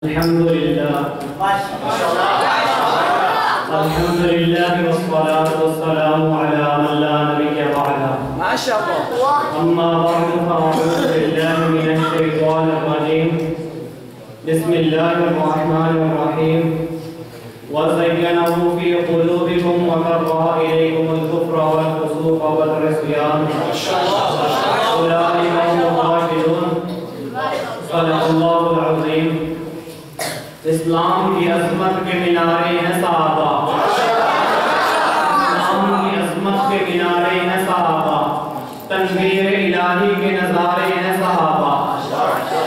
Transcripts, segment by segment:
الحمدللہ والصلاة والسلام علی من لا نبی بعدہ اما بعد فاعوذ باللہ من الشیطان الرجیم بسم اللہ الرحمن الرحیم وَزَيَّنَهُ فِي قُلُوبِكُمْ وَكَرَّهَ إِلَيْكُمُ الْكُفْرَ وَالْفُسُوقَ وَالْعِصْيَانَ أُولَئِكَ هُمُ الرَّاشِدُونَ صدق اللہ العظیم۔ اسلام کی عظمت کے مینارے ہیں صحابہ، اسلام کی عظمت کے مینارے ہیں صحابہ، تنویر الہی کے نظارے ہیں صحابہ۔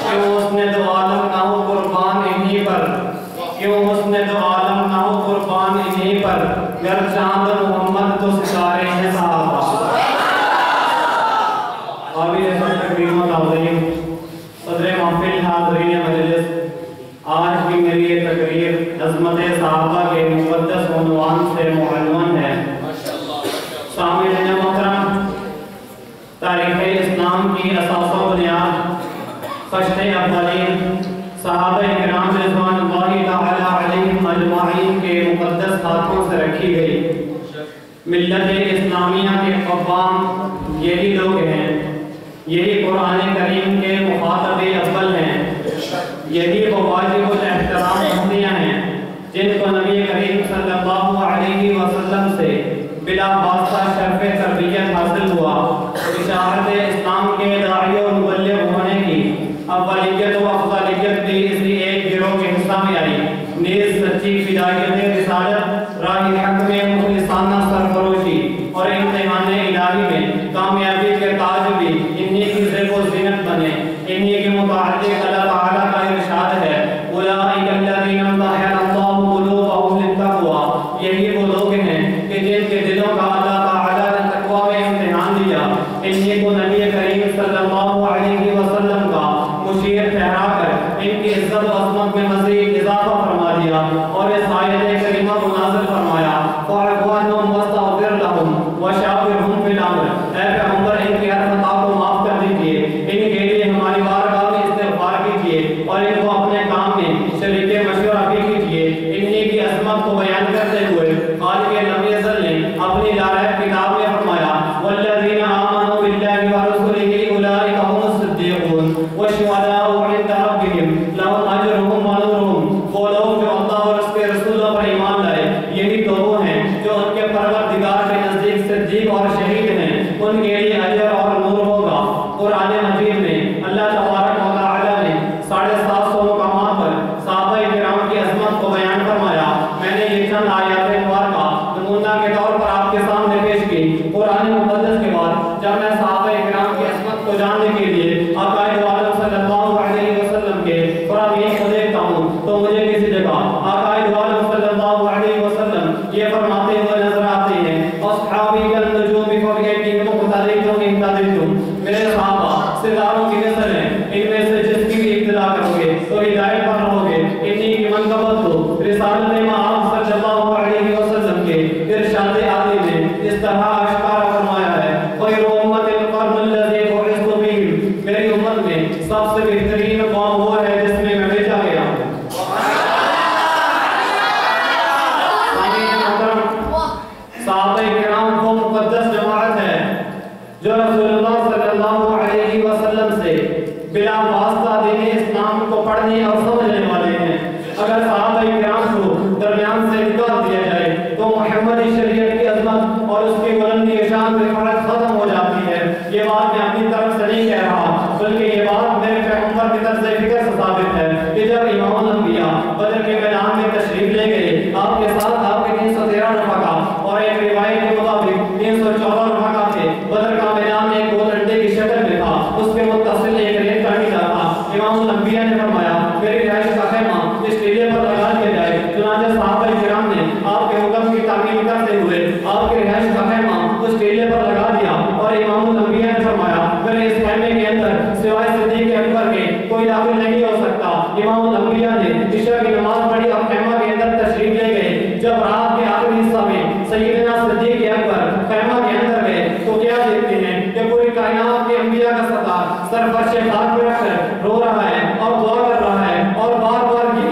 کیوں حسن دو عالم نہ ہو قربان انہی پر، کیوں حسن دو عالم نہ ہو قربان انہی پر، گر چاند محمد تو ستارے ہیں صحابہ۔ قابل تکریم و تعظیم صدر محفل حاضرین مجلس، آج کی میری یہ تقریر عظمت صحابہ کے مقدس عنوان سے معنون ہے۔ سامعین محترم، تاریخ اسلام کی اساس و بنیاد خشت اولین صحابہ کرام رضوان اللہ تعالی علیہم اجمعین کے مقدس ہاتھوں سے رکھی گئی۔ ملت اسلامیہ کے قوام یہی لوگ ہیں، یہی قرآن کریم کے مخاطب اول ہیں، یہی واجب الاحترام ہستیاں ہیں جن کو نبی کریم صلی اللہ علیہ وسلم سے بلا واسطہ شرف تربیت حاصل ہوا۔ اشاعت اسلام کے داعی و مبلغ ہونے کی اولیت و افضلیت بھی اسی ایک گروہ کے حصہ میں آئی، نیز سچی فدائیت رسالت، راہ حق میں مخلصانہ سرفروشی اور امتحان الہی میں کامیابی کے تاج بھی انہی کی زیب و زینت بنے۔ انہی کے متعلق اللہ تعالیٰ کا ارشاد ہے، اولئک الذین امتحن اللہ قلوبہم للتقوی، یہی وہ لوگ ہیں کہ جن کے دلوں کا اللہ تعالیٰ نے تقوی میں امتحان دیا۔ انہی کو نبی کریم صلی اللہ علیہ وسلم کا مشیر ٹھہرا کر ان کی عزت و عظمت میں مزید اضافہ فرما دیا اور اس آیت کریمہ کو نازل فرمایا، فاعف عنہم واستغفر لہم وشاورہم فی الامر، اے پیغمبر ان کی ہر خطا کو معاف کر دیجئے، ان کے لیے ہماری بارگاہ میں استغفار کیجئے اور ان کو اپنے کام میں شریک مشورہ بھی کیجئے۔ انہی کی عظمت کو بیان کرتے ہوئے خالق لم یزل نے اپنی لارح کتاب میں فرمایا، والذین آمنوا باللہ ورسلہ اولئک هم الصدیقون والشہداء عند ربہم لہم اجرہم ونورہم، وہ لوگ جو اللہ اور اس کے رسولوں پر ایمان لائے یہی تو وہ ہیں جو ان کے پروردگار کے نزدیک صدیق اور شہید ہیں، ان کے لیے اجر اور نور ہوگا۔ قرآن مجید میں اللہ تبارک و تعالی نے 750 مقامات پر صحابہ کرام کی عظمت کو بیان فرمایا۔ میں نے یہ چند آیات مبارکہ نمونہ کے طور پر آپ کے سامنے پیش کی۔ قرآن مقدس کے بعد جب میں صحابہ کرام کی عظمت کو جاننے کے لیے آقا دو عالم صلی اللہ علیہ وسلم کے فرامین کو دیکھتا ہوں تو مجھے کسی جگہ آقا دو عالم صلی اللہ علیہ وسلم یہ فرماتے ہوئے نظر آتے ہیں، اصحابی کالنجوم فبأیہم اقتدیتم اہتدیتم، میرے صحابہ ستاروں کی نسل ہیں، ان میں سے جس کی بھی اقتداء کرو گے تو ہدایت پر رہو گے۔ انہی کی منقبت کو رسالت مآب صلی اللہ علیہ وسلم کے ارشاد عالی نے اس طرح اشکارا فرمایا ہے، خیر امت القرن الذی بعثت فیہم، میری امت میں سب سے بہترین قوم وہ ہے جس میں میں بھیجا گیا ہوں۔ صحابہ کرام وہ مقدس جماعت ہے جو رسول اللہ صلی اللہ علیہ وسلم سے بلا واسطہ دین اسلام کو پڑھنے اور سمجھنے والے ہیں۔ اگر صحابہ کرام کو درمیان سے نکال دیا جائے تو محمدی شریعت کی عظمت اور اس کی بلندی شان رفعت ختم ہو جاتی ہے۔ یہ بات میں اپنی طرف سے نہیں کہہ رہا بلکہ یہ بات میرے پیغمبر کی طرف سے فکر سے ثابت ہے کہ جب امام الانبیاء بدر کے میدان میں تشریف لے گئے، آپ کے ساتھ آپ کے 313 رفقا اور ایک روایت کے مطابق 314 رفقا تھے۔ بدر کا میدان ایک گول انڈے کی شکل میں تھا، اس کے متصل ایک ریت کا ٹیلا تھا۔ امام الانبیاء نے فرمایا میری رہائش کا خیمہ اس ٹیلے پر لگا دیا جائے۔ چنانچہ صحابہ کرام نے آپ کے حکم کی تعمیل کرتے ہوئے آپ کے رہائش کا خیمہ اس ٹیلے پر لگا دیا اور امام الانبیاء نے فرمایا میرے اس خیمے کے اندر سوائے صدیق اکبر کے کوئی داخل نہیں ہو سکتا۔ امام الانبیاء نے عشاء کی نماز پڑھی اور خیمہ کے اندر تشریف لے گئے۔ جب رات کے آخری حصہ میں سیدنا صدیق اکبر خیمہ کے اندر گئے تو کیا دیکھتے ہیں کہ پوری کائنات کے انبیاء کا سردار سر فرش خاک پہ رکھ کر رو رہا ہے اور دعا کر رہا ہے اور بار بار یہ